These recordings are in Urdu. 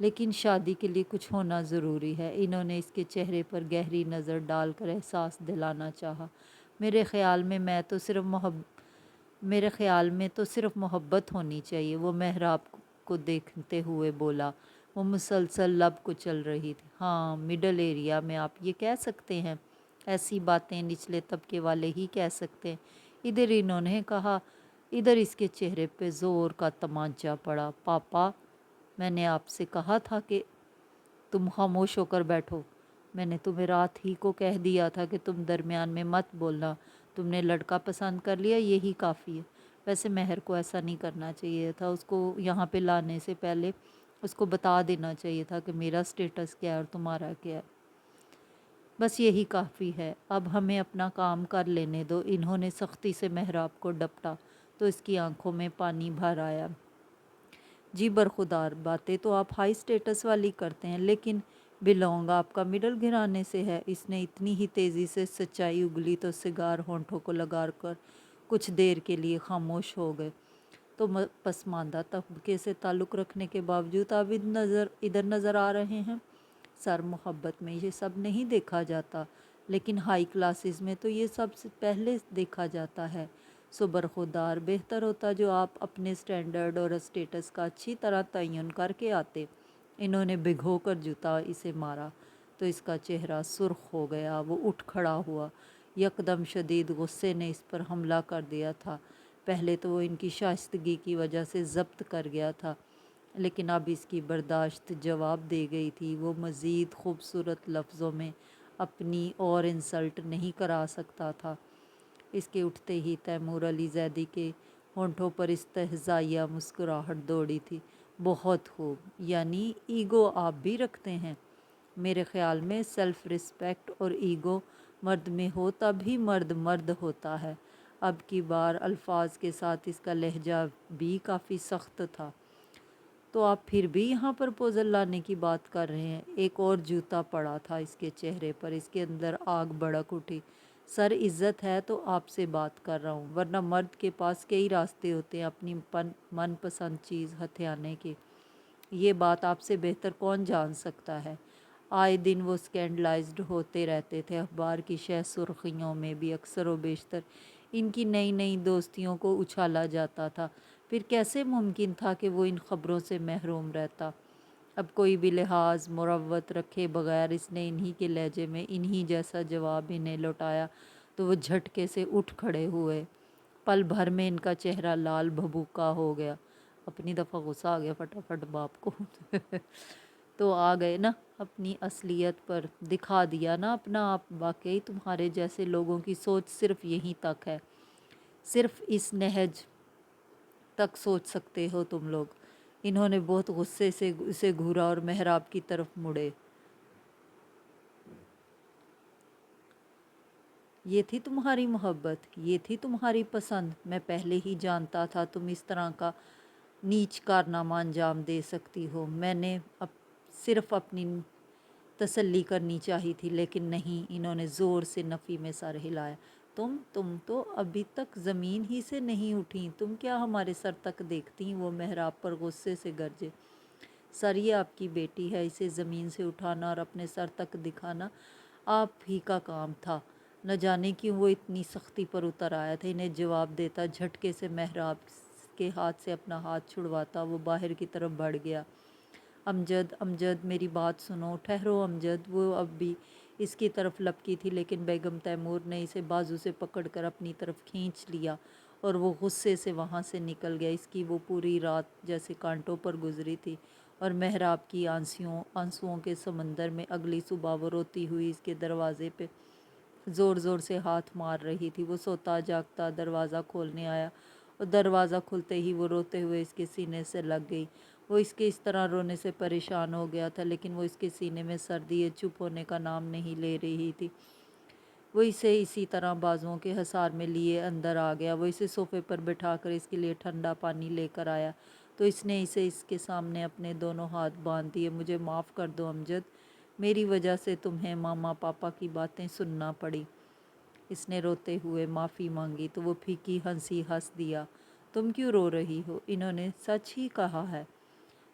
لیکن شادی کے لیے کچھ ہونا ضروری ہے۔ انہوں نے اس کے چہرے پر گہری نظر ڈال کر احساس دلانا چاہا۔ میرے خیال میں تو صرف محبت ہونی چاہیے، وہ محراب کو دیکھتے ہوئے بولا۔ وہ مسلسل لب کچل رہی تھی۔ ہاں، مڈل ایریا میں آپ یہ کہہ سکتے ہیں، ایسی باتیں نچلے طبقے والے ہی کہہ سکتے ہیں۔ ادھر انہوں نے کہا۔ ادھر اس کے چہرے پہ زور کا تمانچہ پڑا۔ پاپا، میں نے آپ سے کہا تھا کہ تم خاموش ہو کر بیٹھو۔ میں نے تمہیں رات ہی کو کہہ دیا تھا کہ تم درمیان میں مت بولنا۔ تم نے لڑکا پسند کر لیا، یہی کافی ہے۔ ویسے مہر کو ایسا نہیں کرنا چاہیے تھا، اس کو یہاں پہ لانے سے پہلے اس کو بتا دینا چاہیے تھا کہ میرا سٹیٹس کیا ہے اور تمہارا کیا ہے۔ بس یہی کافی ہے، اب ہمیں اپنا کام کر لینے دو۔ انہوں نے سختی سے محراب کو ڈپٹا تو اس کی آنکھوں میں پانی بھر آیا۔ جی برخودار، باتیں تو آپ ہائی سٹیٹس والی کرتے ہیں، لیکن بلونگ آپ کا مڈل گھرانے سے ہے۔ اس نے اتنی ہی تیزی سے سچائی اگلی تو سگار ہونٹوں کو لگا کر کچھ دیر کے لیے خاموش ہو گئے۔ تو پسماندہ طبقے سے تعلق رکھنے کے باوجود آپ ادھر نظر آ رہے ہیں۔ سر، محبت میں یہ سب نہیں دیکھا جاتا، لیکن ہائی کلاسز میں تو یہ سب سے پہلے دیکھا جاتا ہے۔ سو برخودار، بہتر ہوتا جو آپ اپنے سٹینڈرڈ اور اسٹیٹس کا اچھی طرح تعین کر کے آتے۔ انہوں نے بھگو کر جوتا اسے مارا تو اس کا چہرہ سرخ ہو گیا۔ وہ اٹھ کھڑا ہوا۔ یکدم شدید غصے نے اس پر حملہ کر دیا تھا۔ پہلے تو وہ ان کی شائستگی کی وجہ سے ضبط کر گیا تھا، لیکن اب اس کی برداشت جواب دے گئی تھی۔ وہ مزید خوبصورت لفظوں میں اپنی اور انسلٹ نہیں کرا سکتا تھا۔ اس کے اٹھتے ہی تیمور علی زیدی کے ہونٹوں پر استہزائیہ مسکراہٹ دوڑی تھی۔ بہت خوب، یعنی ایگو آپ بھی رکھتے ہیں۔ میرے خیال میں سیلف ریسپیکٹ اور ایگو مرد میں ہو تب ہی مرد مرد ہوتا ہے۔ اب کی بار الفاظ کے ساتھ اس کا لہجہ بھی کافی سخت تھا۔ تو آپ پھر بھی یہاں پرپوزل لانے کی بات کر رہے ہیں؟ ایک اور جوتا پڑا تھا اس کے چہرے پر۔ اس کے اندر آگ بھڑک اٹھی۔ سر، عزت ہے تو آپ سے بات کر رہا ہوں، ورنہ مرد کے پاس کئی راستے ہوتے ہیں اپنی من پسند چیز ہتھیانے کے۔ یہ بات آپ سے بہتر کون جان سکتا ہے؟ آئے دن وہ سکینڈلائزڈ ہوتے رہتے تھے۔ اخبار کی شہ سرخیوں میں بھی اکثر و بیشتر ان کی نئی نئی دوستیوں کو اچھالا جاتا تھا۔ پھر کیسے ممکن تھا کہ وہ ان خبروں سے محروم رہتا؟ اب کوئی بھی لحاظ مروت رکھے بغیر اس نے انہی کے لہجے میں انہی جیسا جواب انہیں لوٹایا تو وہ جھٹکے سے اٹھ کھڑے ہوئے۔ پل بھر میں ان کا چہرہ لال بھبوکا ہو گیا۔ اپنی دفعہ غصہ آ گیا فٹافٹ باپ کو۔ تو آ گئے نا، اپنی اصلیت پر دکھا دیا نا اپنا آپ۔ واقعی تمہارے جیسے لوگوں کی سوچ صرف یہیں تک ہے، صرف اس نہج تک سوچ سکتے ہو تم لوگ۔ انہوں نے بہت غصے سے اسے گھورا اور محراب کی طرف مڑے۔ یہ تھی تمہاری محبت، یہ تھی تمہاری پسند؟ میں پہلے ہی جانتا تھا تم اس طرح کا نیچ کارنامہ انجام دے سکتی ہو۔ میں نے صرف اپنی تسلی کرنی چاہی تھی، لیکن نہیں۔ انہوں نے زور سے نفی میں سر ہلایا۔ تم تو ابھی تک زمین ہی سے نہیں اٹھیں، تم کیا ہمارے سر تک دیکھتی؟ وہ محراب پر غصے سے گرجے۔ سر، یہ آپ کی بیٹی ہے، اسے زمین سے اٹھانا اور اپنے سر تک دکھانا آپ ہی کا کام تھا۔ نہ جانے کیوں وہ اتنی سختی پر اتر آیا تھا۔ انہیں جواب دیتا جھٹکے سے محراب کے ہاتھ سے اپنا ہاتھ چھڑواتا وہ باہر کی طرف بڑھ گیا۔ امجد میری بات سنو، ٹھہرو امجد۔ وہ اب بھی اس کی طرف لپکی تھی، لیکن بیگم تیمور نے اسے بازو سے پکڑ کر اپنی طرف کھینچ لیا اور وہ غصے سے وہاں سے نکل گیا۔ اس کی وہ پوری رات جیسے کانٹوں پر گزری تھی، اور محراب کی آنسوؤں کے سمندر میں اگلی صبح وہ روتی ہوئی اس کے دروازے پہ زور زور سے ہاتھ مار رہی تھی۔ وہ سوتا جاگتا دروازہ کھولنے آیا اور دروازہ کھلتے ہی وہ روتے ہوئے اس کے سینے سے لگ گئی۔ وہ اس کے اس طرح رونے سے پریشان ہو گیا تھا، لیکن وہ اس کے سینے میں سردی چپ ہونے کا نام نہیں لے رہی تھی۔ وہ اسے اسی طرح بازوؤں کے حصار میں لیے اندر آ گیا۔ وہ اسے صوفے پر بٹھا کر اس کے لیے ٹھنڈا پانی لے کر آیا تو اس نے اسے اس کے سامنے اپنے دونوں ہاتھ باندھ دیے۔ مجھے معاف کر دو امجد، میری وجہ سے تمہیں ماما پاپا کی باتیں سننا پڑی۔ اس نے روتے ہوئے معافی مانگی تو وہ پھیکی ہنسی ہنس دیا۔ تم کیوں رو رہی ہو؟ انہوں نے سچ ہی کہا ہے۔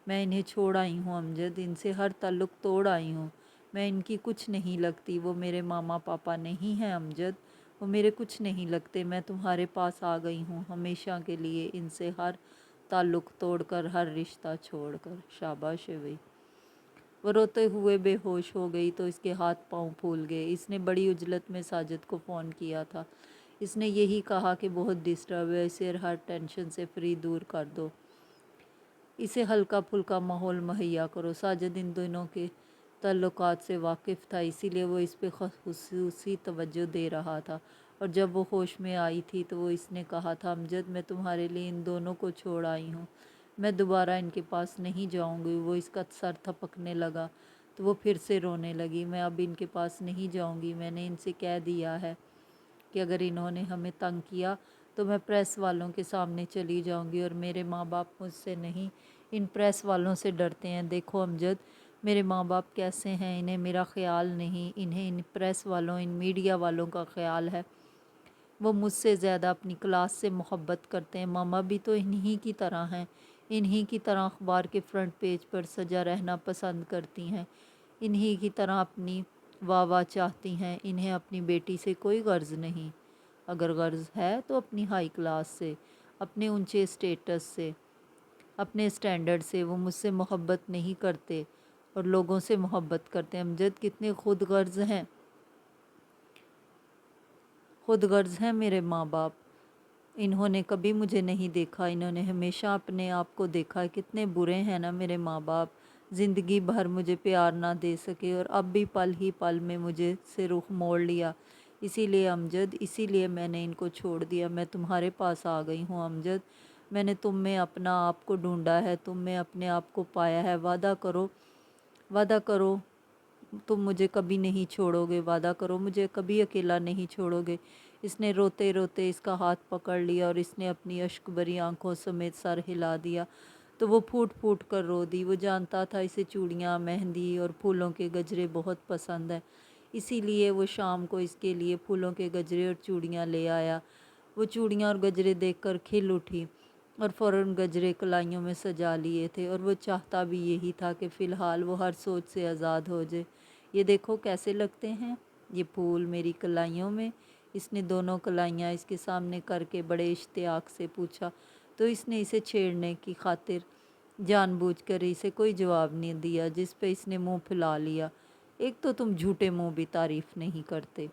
میں انہیں چھوڑ آئی ہوں امجد، ان سے ہر تعلق توڑ آئی ہوں۔ میں ان کی کچھ نہیں لگتی، وہ میرے ماما پاپا نہیں ہیں امجد، وہ میرے کچھ نہیں لگتے۔ میں تمہارے پاس آ گئی ہوں ہمیشہ کے لیے، ان سے ہر تعلق توڑ کر، ہر رشتہ چھوڑ کر۔ شاباش ہے بھئی۔ وہ روتے ہوئے بے ہوش ہو گئی تو اس کے ہاتھ پاؤں پھول گئے۔ اس نے بڑی عجلت میں ساجد کو فون کیا تھا۔ اس نے یہی کہا کہ بہت ڈسٹرب ہے، اسے ہر ٹینشن سے فری دور کر دو، اسے ہلکا پھلکا ماحول مہیا کرو۔ ساجد ان دونوں کے تعلقات سے واقف تھا، اسی لیے وہ اس پہ خصوصی توجہ دے رہا تھا۔ اور جب وہ ہوش میں آئی تھی تو وہ اس نے کہا تھا، امجد میں تمہارے لیے ان دونوں کو چھوڑ آئی ہوں، میں دوبارہ ان کے پاس نہیں جاؤں گی۔ وہ اس کا سر تھپکنے لگا تو وہ پھر سے رونے لگی۔ میں اب ان کے پاس نہیں جاؤں گی، میں نے ان سے کہہ دیا ہے کہ اگر انہوں نے ہمیں تنگ کیا تو میں پریس والوں کے سامنے چلی جاؤں گی، اور میرے ماں باپ مجھ سے نہیں، ان پریس والوں سے ڈرتے ہیں۔ دیکھو امجد، میرے ماں باپ کیسے ہیں، انہیں میرا خیال نہیں، انہیں ان پریس والوں، ان میڈیا والوں کا خیال ہے۔ وہ مجھ سے زیادہ اپنی کلاس سے محبت کرتے ہیں۔ ماما بھی تو انہی کی طرح ہیں، انہی کی طرح اخبار کے فرنٹ پیج پر سجا رہنا پسند کرتی ہیں، انہی کی طرح اپنی واہ واہ چاہتی ہیں۔ انہیں اپنی بیٹی سے کوئی غرض نہیں، اگر غرض ہے تو اپنی ہائی کلاس سے، اپنے اونچے اسٹیٹس سے، اپنے اسٹینڈرڈ سے۔ وہ مجھ سے محبت نہیں کرتے اور لوگوں سے محبت کرتے ہیں۔ امجد کتنے خود غرض ہیں، خود غرض ہیں میرے ماں باپ۔ انہوں نے کبھی مجھے نہیں دیکھا، انہوں نے ہمیشہ اپنے آپ کو دیکھا ہے۔ کتنے برے ہیں نا میرے ماں باپ، زندگی بھر مجھے پیار نہ دے سکے اور اب بھی پل ہی پل میں مجھے سے رخ موڑ لیا۔ اسی لیے امجد، اسی لیے میں نے ان کو چھوڑ دیا۔ میں تمہارے پاس آ گئی ہوں امجد، میں نے تم میں اپنا آپ کو ڈھونڈا ہے، تم میں اپنے آپ کو پایا ہے۔ وعدہ کرو، وعدہ کرو تم مجھے کبھی نہیں چھوڑو گے، وعدہ کرو مجھے کبھی اکیلا نہیں چھوڑو گے۔ اس نے روتے روتے اس کا ہاتھ پکڑ لیا اور اس نے اپنی اشک بری آنکھوں سمیت سر ہلا دیا تو وہ پھوٹ پھوٹ کر رو دی۔ وہ جانتا تھا اسے چوڑیاں، مہندی اور پھولوں کے گجرے بہت پسند ہیں، اسی لیے وہ شام کو اس کے لیے پھولوں کے گجرے اور چوڑیاں لے آیا۔ وہ چوڑیاں اور گجرے دیکھ کر کھل اٹھی اور فوراً گجرے کلائیوں میں سجا لیے تھے، اور وہ چاہتا بھی یہی تھا کہ فی الحال وہ ہر سوچ سے آزاد ہو جائے۔ یہ دیکھو کیسے لگتے ہیں یہ پھول میری کلائیوں میں؟ اس نے دونوں کلائیاں اس کے سامنے کر کے بڑے اشتیاق سے پوچھا تو اس نے اسے چھیڑنے کی خاطر جان بوجھ کر اسے کوئی جواب نہیں دیا، جس پہ اس نے منہ پھلا لیا۔ ایک تو تم جھوٹے منہ بھی تعریف نہیں کرتے۔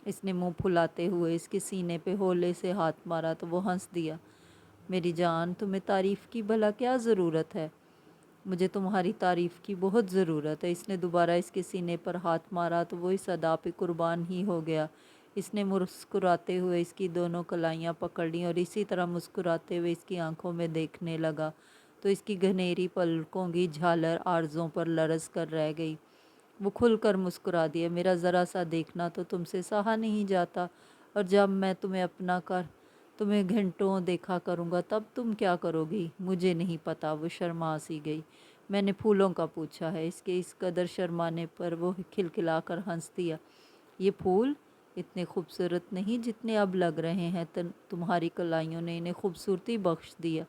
اس نے منہ پھلاتے ہوئے اس کے سینے پہ ہولے سے ہاتھ مارا تو وہ ہنس دیا۔ میری جان، تمہیں تعریف کی بھلا کیا ضرورت ہے؟ مجھے تمہاری تعریف کی بہت ضرورت ہے۔ اس نے دوبارہ اس کے سینے پر ہاتھ مارا تو وہ اس ادا پہ قربان ہی ہو گیا۔ اس نے مسکراتے ہوئے اس کی دونوں کلائیاں پکڑ لیں اور اسی طرح مسکراتے ہوئے اس کی آنکھوں میں دیکھنے لگا تو اس کی گھنیری پلکوں کی جھالر آرزوں پر لرز کر رہ گئی۔ وہ کھل کر مسکرا دیا۔ میرا ذرا سا دیکھنا تو تم سے سہا نہیں جاتا، اور جب میں تمہیں اپنا کر تمہیں گھنٹوں دیکھا کروں گا تب تم کیا کرو گی؟ مجھے نہیں پتا، وہ شرما سی گئی۔ میں نے پھولوں کا پوچھا ہے۔ اس کے اس قدر شرمانے پر وہ کھلکھلا کر ہنس دیا۔ یہ پھول اتنے خوبصورت نہیں جتنے اب لگ رہے ہیں، تمہاری کلائیوں نے انہیں خوبصورتی بخش دیا۔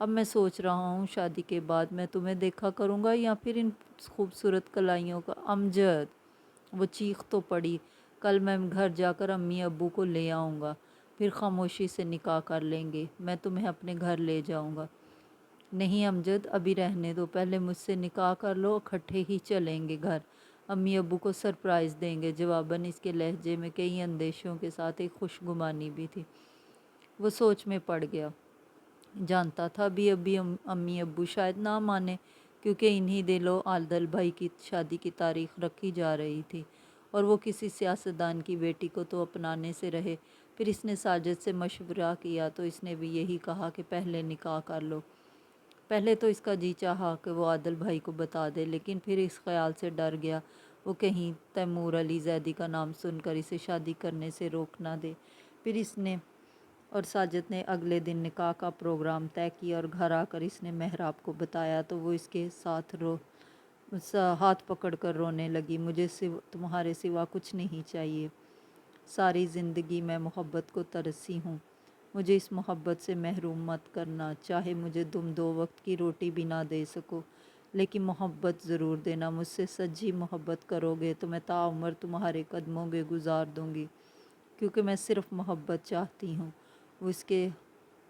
اب میں سوچ رہا ہوں شادی کے بعد میں تمہیں دیکھا کروں گا یا پھر ان خوبصورت کلائیوں کا۔ امجد، وہ چیخ تو پڑی، کل میں گھر جا کر امی ابو کو لے آؤں گا، پھر خاموشی سے نکاح کر لیں گے، میں تمہیں اپنے گھر لے جاؤں گا۔ نہیں امجد، ابھی رہنے دو، پہلے مجھ سے نکاح کر لو، اکٹھے ہی چلیں گے گھر، امی ابو کو سرپرائز دیں گے۔ جواباً اس کے لہجے میں کئی اندیشوں کے ساتھ ایک خوشگمانی بھی تھی۔ وہ سوچ میں پڑ گیا، جانتا تھا ابھی امی ابو شاید نہ مانے، کیونکہ انہی دنوں عادل بھائی کی شادی کی تاریخ رکھی جا رہی تھی اور وہ کسی سیاستدان کی بیٹی کو تو اپنانے سے رہے۔ پھر اس نے ساجد سے مشورہ کیا تو اس نے بھی یہی کہا کہ پہلے نکاح کر لو۔ پہلے تو اس کا جی چاہا کہ وہ عادل بھائی کو بتا دے، لیکن پھر اس خیال سے ڈر گیا وہ کہیں تیمور علی زیدی کا نام سن کر اسے شادی کرنے سے روک نہ دے۔ پھر اس نے اور ساجد نے اگلے دن نکاح کا پروگرام طے کیا اور گھر آ کر اس نے محراب کو بتایا تو وہ اس کے ساتھ ہاتھ پکڑ کر رونے لگی۔ مجھے تمہارے سوا کچھ نہیں چاہیے، ساری زندگی میں محبت کو ترسی ہوں، مجھے اس محبت سے محروم مت کرنا، چاہے مجھے تم 2 وقت کی روٹی بھی نہ دے سکو، لیکن محبت ضرور دینا۔ مجھ سے سچی محبت کرو گے تو میں تعمر تمہارے قدموں میں گزار دوں گی، کیونکہ میں صرف محبت چاہتی ہوں۔ وہ اس کے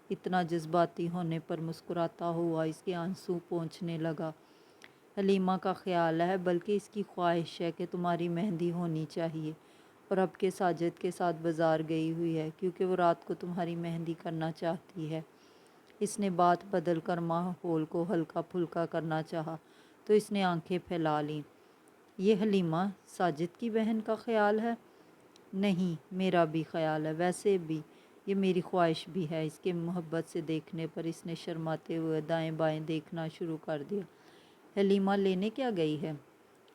اتنا جذباتی ہونے پر مسکراتا ہوا اس کے آنسو پہنچنے لگا۔ حلیمہ کا خیال ہے، بلکہ اس کی خواہش ہے کہ تمہاری مہندی ہونی چاہیے، اور اب کے ساجد کے ساتھ بازار گئی ہوئی ہے کیونکہ وہ رات کو تمہاری مہندی کرنا چاہتی ہے۔ اس نے بات بدل کر ماحول کو ہلکا پھلکا کرنا چاہا تو اس نے آنکھیں پھیلا لیں۔ یہ حلیمہ ساجد کی بہن کا خیال ہے؟ نہیں، میرا بھی خیال ہے، ویسے بھی یہ میری خواہش بھی ہے۔ اس کے محبت سے دیکھنے پر اس نے شرماتے ہوئے دائیں بائیں دیکھنا شروع کر دیا۔ حلیمہ لینے کیا گئی ہے؟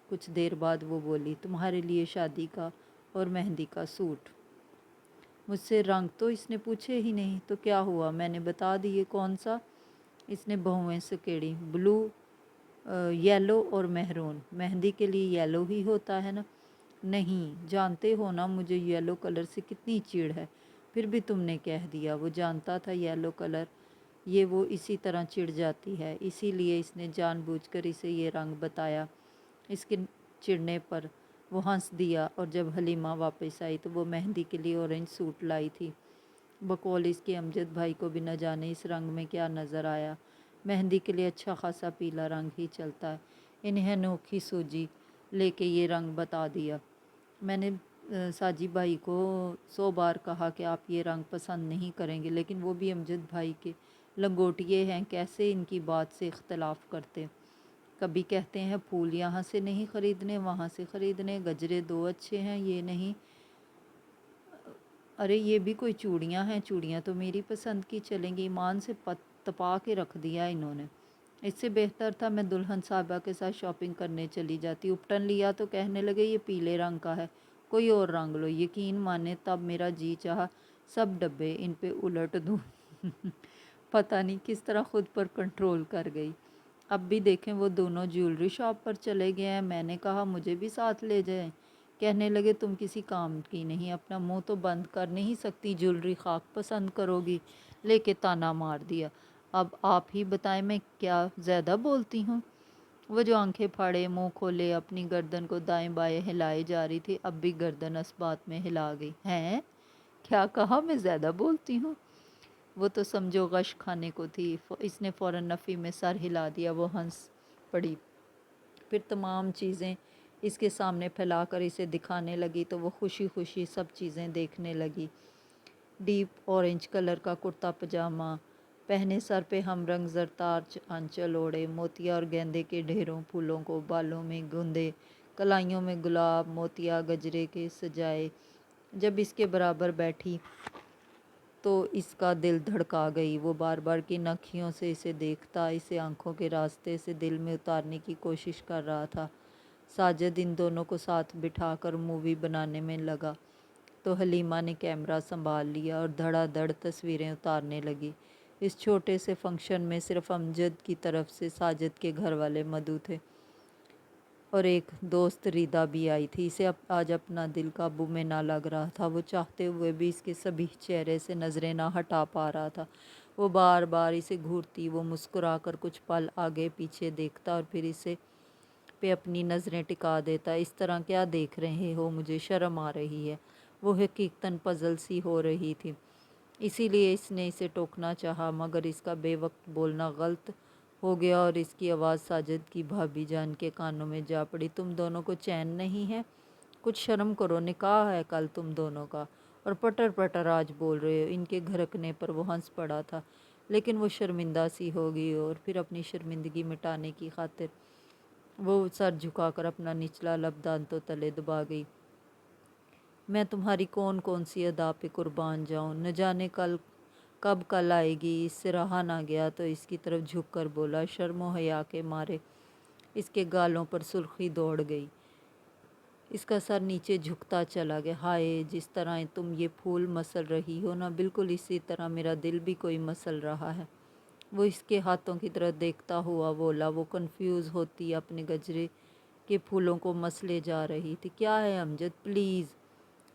کچھ دیر بعد وہ بولی، تمہارے لیے شادی کا اور مہندی کا سوٹ۔ مجھ سے رنگ تو اس نے پوچھے ہی نہیں، تو کیا ہوا، میں نے بتا دیے۔ کون سا؟ اس نے بہویں سکیڑی۔ بلو، یلو اور مہرون۔ مہندی کے لیے یلو ہی ہوتا ہے نا؟ نہیں، جانتے ہو نا مجھے یلو کلر سے کتنی چڑ ہے، پھر بھی تم نے کہہ دیا۔ وہ جانتا تھا یلو کلر یہ وہ اسی طرح چڑ جاتی ہے، اسی لیے اس نے جان بوجھ کر اسے یہ رنگ بتایا۔ اس کے چڑنے پر وہ ہنس دیا، اور جب حلیمہ واپس آئی تو وہ مہندی کے لیے اورنج سوٹ لائی تھی۔ بقول اس کے امجد بھائی کو بھی نہ جانے اس رنگ میں کیا نظر آیا۔ مہندی کے لیے اچھا خاصا پیلا رنگ ہی چلتا ہے۔ انہیں انوکھی سوجی لے کے یہ رنگ بتا دیا۔ میں نے ساجی بھائی کو 100 بار کہا کہ آپ یہ رنگ پسند نہیں کریں گے، لیکن وہ بھی امجد بھائی کے لنگوٹیے ہیں، کیسے ان کی بات سے اختلاف کرتے۔ کبھی کہتے ہیں پھول یہاں سے نہیں خریدنے وہاں سے خریدنے، گجرے 2 اچھے ہیں یہ نہیں، ارے یہ بھی کوئی چوڑیاں ہیں، چوڑیاں تو میری پسند کی چلیں گی۔ ایمان سے تپا کے رکھ دیا انہوں نے۔ اس سے بہتر تھا میں دلہن صاحبہ کے ساتھ شاپنگ کرنے چلی جاتی۔ اپٹن لیا تو کہنے لگے یہ پیلے رنگ کا ہے، کوئی اور رنگ لو۔ یقین مانے تب میرا جی چاہا سب ڈبے ان پہ الٹ دوں۔ پتہ نہیں کس طرح خود پر کنٹرول کر گئی۔ اب بھی دیکھیں وہ دونوں جیولری شاپ پر چلے گئے ہیں۔ میں نے کہا مجھے بھی ساتھ لے جائیں۔ کہنے لگے تم کسی کام کی نہیں، اپنا منہ تو بند کر نہیں سکتی، جیولری خاک پسند کرو گی، لے کے تانا مار دیا۔ اب آپ ہی بتائیں میں کیا زیادہ بولتی ہوں؟ وہ جو آنکھیں پھاڑے منہ کھولے اپنی گردن کو دائیں بائیں ہلائے جا رہی تھی، اب بھی گردن اس بات میں ہلا گئی۔ ہیں؟ کیا کہا میں زیادہ بولتی ہوں؟ وہ تو سمجھو غش کھانے کو تھی۔ اس نے فوراً نفی میں سر ہلا دیا۔ وہ ہنس پڑی، پھر تمام چیزیں اس کے سامنے پھیلا کر اسے دکھانے لگی تو وہ خوشی خوشی سب چیزیں دیکھنے لگی۔ ڈیپ اورنج کلر کا کرتا پجامہ پہنے، سر پہ ہم رنگ زرتار آنچل اوڑے، موتیا اور گیندے کے ڈھیروں پھولوں کو بالوں میں گوندے، کلائیوں میں گلاب موتیا گجرے کے سجائے۔ جب اس کے برابر بیٹھی تو اس کا دل دھڑکا گئی۔ وہ بار بار کن اکھیوں سے اسے دیکھتا، اسے آنکھوں کے راستے سے دل میں اتارنے کی کوشش کر رہا تھا۔ ساجد ان دونوں کو ساتھ بٹھا کر مووی بنانے میں لگا تو حلیمہ نے کیمرہ سنبھال لیا اور دھڑا دھڑ تصویریں اتارنے لگی۔ اس چھوٹے سے فنکشن میں صرف امجد کی طرف سے ساجد کے گھر والے مدعو تھے، اور ایک دوست ریدا بھی آئی تھی۔ اسے آج اپنا دل قابو میں نہ لگ رہا تھا۔ وہ چاہتے ہوئے بھی اس کے سبھی چہرے سے نظریں نہ ہٹا پا رہا تھا۔ وہ بار بار اسے گھورتی، وہ مسکرا کر کچھ پل آگے پیچھے دیکھتا اور پھر اسے پہ اپنی نظریں ٹکا دیتا۔ اس طرح کیا دیکھ رہے ہو، مجھے شرم آ رہی ہے۔ وہ حقیقتاً پزل سی ہو رہی تھی، اسی لیے اس نے اسے ٹوکنا چاہا، مگر اس کا بے وقت بولنا غلط ہو گیا اور اس کی آواز ساجد کی بھابھی جان کے کانوں میں جا پڑی۔ تم دونوں کو چین نہیں ہے؟ کچھ شرم کرو، نکاح ہے کل تم دونوں کا، اور پٹر پٹر آج بول رہے ہو۔ ان کے گھرکنے پر وہ ہنس پڑا تھا، لیکن وہ شرمندہ سی ہو گئی اور پھر اپنی شرمندگی مٹانے کی خاطر وہ سر جھکا کر اپنا نچلا لب دانتوں تلے دبا گئی۔ میں تمہاری کون کون سی ادا پہ قربان جاؤں، نہ جانے کب کل آئے گی۔ اس سے رہا نہ گیا تو اس کی طرف جھک کر بولا۔ شرم و حیا کے مارے اس کے گالوں پر سرخی دوڑ گئی، اس کا سر نیچے جھکتا چلا گیا۔ ہائے، جس طرح تم یہ پھول مسل رہی ہو نا، بالکل اسی طرح میرا دل بھی کوئی مسل رہا ہے۔ وہ اس کے ہاتھوں کی طرف دیکھتا ہوا بولا۔ وہ کنفیوز ہوتی اپنے گجرے کے پھولوں کو مسلے جا رہی تھی۔ کیا ہے امجد، پلیز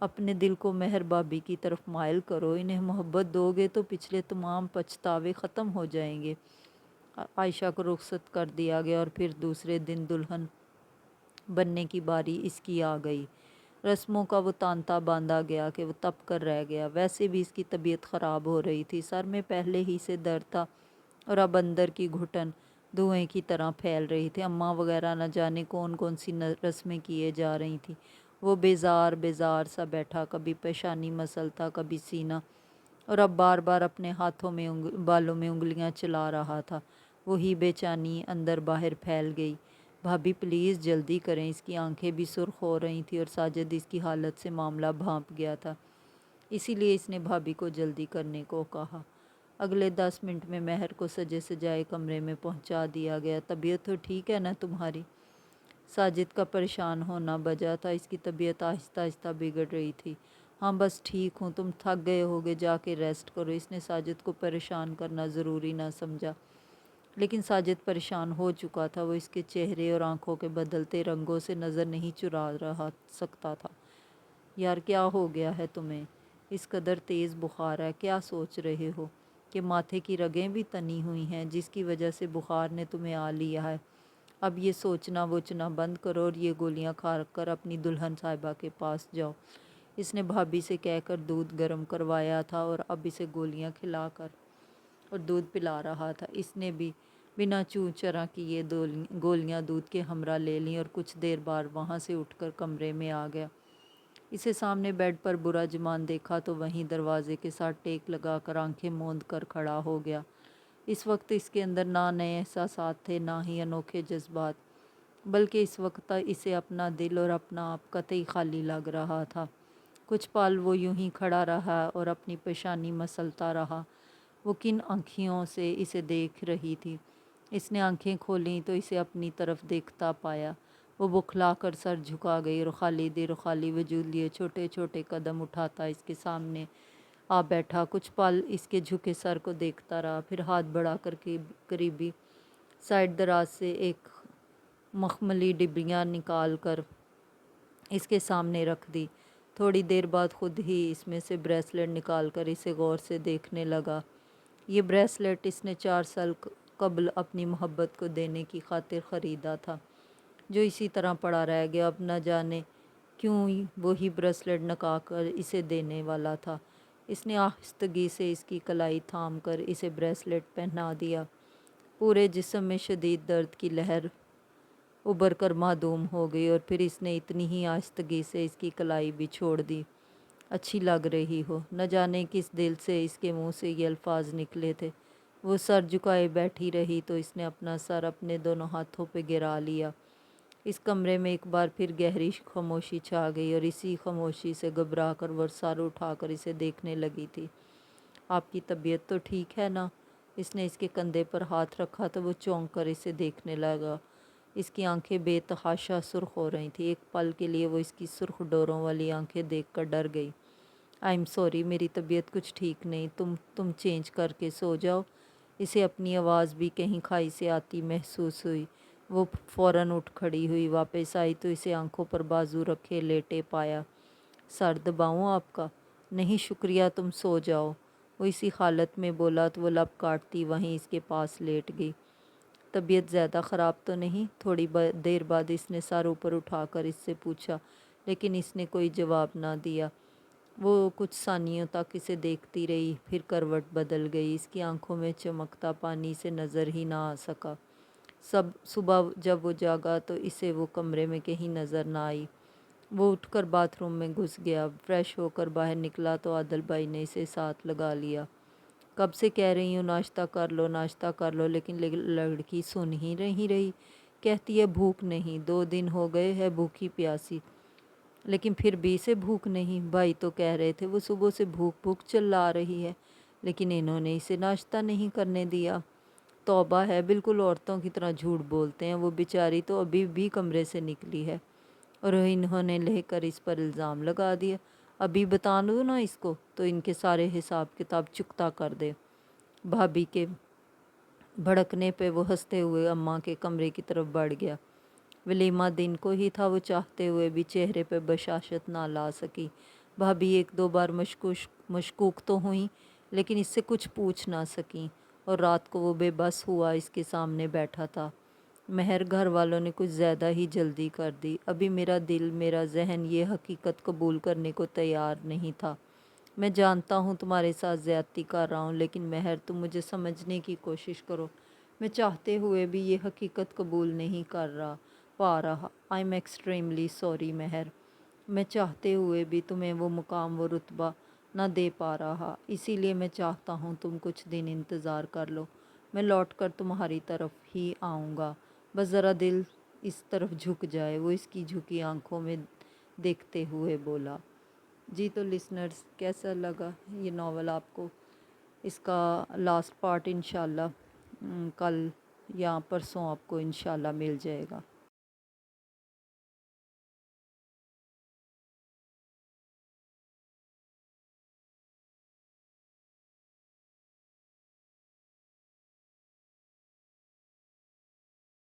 اپنے دل کو مہر بابی کی طرف مائل کرو، انہیں محبت دو گے تو پچھلے تمام پچھتاوے ختم ہو جائیں گے۔ عائشہ کو رخصت کر دیا گیا اور پھر دوسرے دن دلہن بننے کی باری اس کی آ گئی۔ رسموں کا وہ تانتا باندھا گیا کہ وہ تپ کر رہ گیا۔ ویسے بھی اس کی طبیعت خراب ہو رہی تھی، سر میں پہلے ہی سے درد تھا اور اب اندر کی گھٹن دھوئیں کی طرح پھیل رہی تھی۔ اماں وغیرہ نہ جانے کون کون سی رسمیں کیے جا رہی تھیں۔ وہ بیزار بیزار سا بیٹھا، کبھی پیشانی مسلتا، کبھی سینہ، اور اب بار بار اپنے ہاتھوں میں بالوں میں انگلیاں چلا رہا تھا۔ وہی بے چینی اندر باہر پھیل گئی۔ بھابی پلیز جلدی کریں، اس کی آنکھیں بھی سرخ ہو رہی تھیں اور ساجد اس کی حالت سے معاملہ بھانپ گیا تھا، اسی لیے اس نے بھابی کو جلدی کرنے کو کہا۔ اگلے 10 منٹ میں مہر کو سجے سجائے کمرے میں پہنچا دیا گیا۔ طبیعت تو ٹھیک ہے نا تمہاری؟ ساجد کا پریشان ہونا بجا تھا، اس کی طبیعت آہستہ آہستہ بگڑ رہی تھی۔ ہاں بس ٹھیک ہوں، تم تھک گئے ہوگے، جا کے ریسٹ کرو۔ اس نے ساجد کو پریشان کرنا ضروری نہ سمجھا، لیکن ساجد پریشان ہو چکا تھا، وہ اس کے چہرے اور آنکھوں کے بدلتے رنگوں سے نظر نہیں چرا رہا سکتا تھا۔ یار کیا ہو گیا ہے تمہیں؟ اس قدر تیز بخار ہے، کیا سوچ رہے ہو کہ ماتھے کی رگیں بھی تنی ہوئی ہیں جس کی وجہ سے بخار نے تمہیں آ لیا ہے؟ اب یہ سوچنا ووچنا بند کرو اور یہ گولیاں کھا کر اپنی دلہن صاحبہ کے پاس جاؤ۔ اس نے بھابی سے کہہ کر دودھ گرم کروایا تھا اور اب اسے گولیاں کھلا کر اور دودھ پلا رہا تھا۔ اس نے بھی بنا چوں چرا کیے گولیاں دودھ کے ہمراہ لے لیں اور کچھ دیر بعد وہاں سے اٹھ کر کمرے میں آ گیا۔ اسے سامنے بیڈ پر برا جمان دیکھا تو وہیں دروازے کے ساتھ ٹیک لگا کر آنکھیں موند کر کھڑا ہو گیا۔ اس وقت اس کے اندر نہ نئے احساسات تھے، نہ ہی انوکھے جذبات، بلکہ اس وقت اسے اپنا دل اور اپنا آپ قطعی خالی لگ رہا تھا۔ کچھ پل وہ یوں ہی کھڑا رہا اور اپنی پیشانی مسلتا رہا۔ وہ کن آنکھیوں سے اسے دیکھ رہی تھی؟ اس نے آنکھیں کھولیں تو اسے اپنی طرف دیکھتا پایا۔ وہ بکھلا کر سر جھکا گئی اور خالی دل اور خالی وجود لیے چھوٹے چھوٹے قدم اٹھاتا اس کے سامنے آ بیٹھا۔ کچھ پل اس کے جھکے سر کو دیکھتا رہا، پھر ہاتھ بڑھا کر قریبی سائڈ دراز سے ایک مخملی ڈبیاں نکال کر اس کے سامنے رکھ دی۔ تھوڑی دیر بعد خود ہی اس میں سے بریسلٹ نکال کر اسے غور سے دیکھنے لگا۔ یہ بریسلٹ اس نے 4 سال قبل اپنی محبت کو دینے کی خاطر خریدا تھا، جو اسی طرح پڑا رہ گیا۔ اب نہ جانے کیوں وہی بریسلٹ نکال کر اسے دینے والا تھا۔ اس نے آہستگی سے اس کی کلائی تھام کر اسے بریسلٹ پہنا دیا۔ پورے جسم میں شدید درد کی لہر ابھر کر معدوم ہو گئی اور پھر اس نے اتنی ہی آہستگی سے اس کی کلائی بھی چھوڑ دی۔ اچھی لگ رہی ہو۔ نہ جانے کس دل سے اس کے منہ سے یہ الفاظ نکلے تھے۔ وہ سر جھکائے بیٹھی رہی تو اس نے اپنا سر اپنے دونوں ہاتھوں پہ گرا لیا۔ اس کمرے میں ایک بار پھر گہری خاموشی چھا گئی اور اسی خاموشی سے گھبرا کر وہ سر اٹھا کر اسے دیکھنے لگی تھی۔ آپ کی طبیعت تو ٹھیک ہے نا؟ اس نے اس کے کندھے پر ہاتھ رکھا تو وہ چونک کر اسے دیکھنے لگا۔ اس کی آنکھیں بے تحاشا سرخ ہو رہی تھیں۔ ایک پل کے لیے وہ اس کی سرخ ڈوروں والی آنکھیں دیکھ کر ڈر گئی۔ آئی ایم سوری، میری طبیعت کچھ ٹھیک نہیں، تم چینج کر کے سو جاؤ۔ اسے اپنی آواز بھی کہیں کھائی سے آتی محسوس ہوئی۔ وہ فوراً اٹھ کھڑی ہوئی، واپس آئی تو اسے آنکھوں پر بازو رکھے لیٹے پایا۔ سر دباؤں آپ کا؟ نہیں شکریہ، تم سو جاؤ، وہ اسی حالت میں بولا تو وہ لب کاٹتی وہیں اس کے پاس لیٹ گئی۔ طبیعت زیادہ خراب تو نہیں؟ تھوڑی دیر بعد اس نے سر اوپر اٹھا کر اس سے پوچھا، لیکن اس نے کوئی جواب نہ دیا۔ وہ کچھ ثانیوں تک اسے دیکھتی رہی، پھر کروٹ بدل گئی۔ اس کی آنکھوں میں چمکتا پانی سے نظر ہی نہ آ سکا۔ صبح جب وہ جاگا تو اسے وہ کمرے میں کہیں نظر نہ آئی۔ وہ اٹھ کر باتھ روم میں گھس گیا۔ فریش ہو کر باہر نکلا تو عادل بھائی نے اسے ساتھ لگا لیا۔ کب سے کہہ رہی ہوں ناشتہ کر لو ناشتہ کر لو، لیکن لڑکی سن ہی نہیں رہی۔ کہتی ہے بھوک نہیں، 2 دن ہو گئے ہے بھوکی پیاسی، لیکن پھر بھی اسے بھوک نہیں۔ بھائی تو کہہ رہے تھے وہ صبح سے بھوک بھوک چلا رہی ہے، لیکن انہوں نے اسے ناشتہ نہیں کرنے دیا۔ توبہ ہے، بالکل عورتوں کی طرح جھوٹ بولتے ہیں۔ وہ بیچاری تو ابھی بھی کمرے سے نکلی ہے اور انہوں نے لے کر اس پر الزام لگا دیا۔ ابھی بتا دوں نا اس کو تو ان کے سارے حساب کتاب چکتا کر دے۔ بھابی کے بھڑکنے پہ وہ ہنستے ہوئے اماں کے کمرے کی طرف بڑھ گیا۔ ولیمہ دن کو ہی تھا، وہ چاہتے ہوئے بھی چہرے پہ بشاشت نہ لا سکی۔ بھابھی ایک دو بار مشکوک تو ہوئیں، لیکن اس سے کچھ پوچھ نہ سکیں، اور رات کو وہ بے بس ہوا اس کے سامنے بیٹھا تھا۔ مہر گھر والوں نے کچھ زیادہ ہی جلدی کر دی۔ ابھی میرا دل، میرا ذہن یہ حقیقت قبول کرنے کو تیار نہیں تھا۔ میں جانتا ہوں تمہارے ساتھ زیادتی کر رہا ہوں، لیکن مہر تم مجھے سمجھنے کی کوشش کرو۔ میں چاہتے ہوئے بھی یہ حقیقت قبول نہیں پا رہا۔ آئی ایم ایکسٹریملی سوری مہر۔ میں چاہتے ہوئے بھی تمہیں وہ مقام، وہ رتبہ نہ دے پا رہا، اسی لیے میں چاہتا ہوں تم کچھ دن انتظار کر لو۔ میں لوٹ کر تمہاری طرف ہی آؤں گا، بس ذرا دل اس طرف جھک جائے۔ وہ اس کی جھکی آنکھوں میں دیکھتے ہوئے بولا۔ جی تو لسنرز، کیسا لگا یہ ناول آپ کو؟ اس کا لاسٹ پارٹ انشاءاللہ کل یا پرسوں آپ کو انشاءاللہ مل جائے گا۔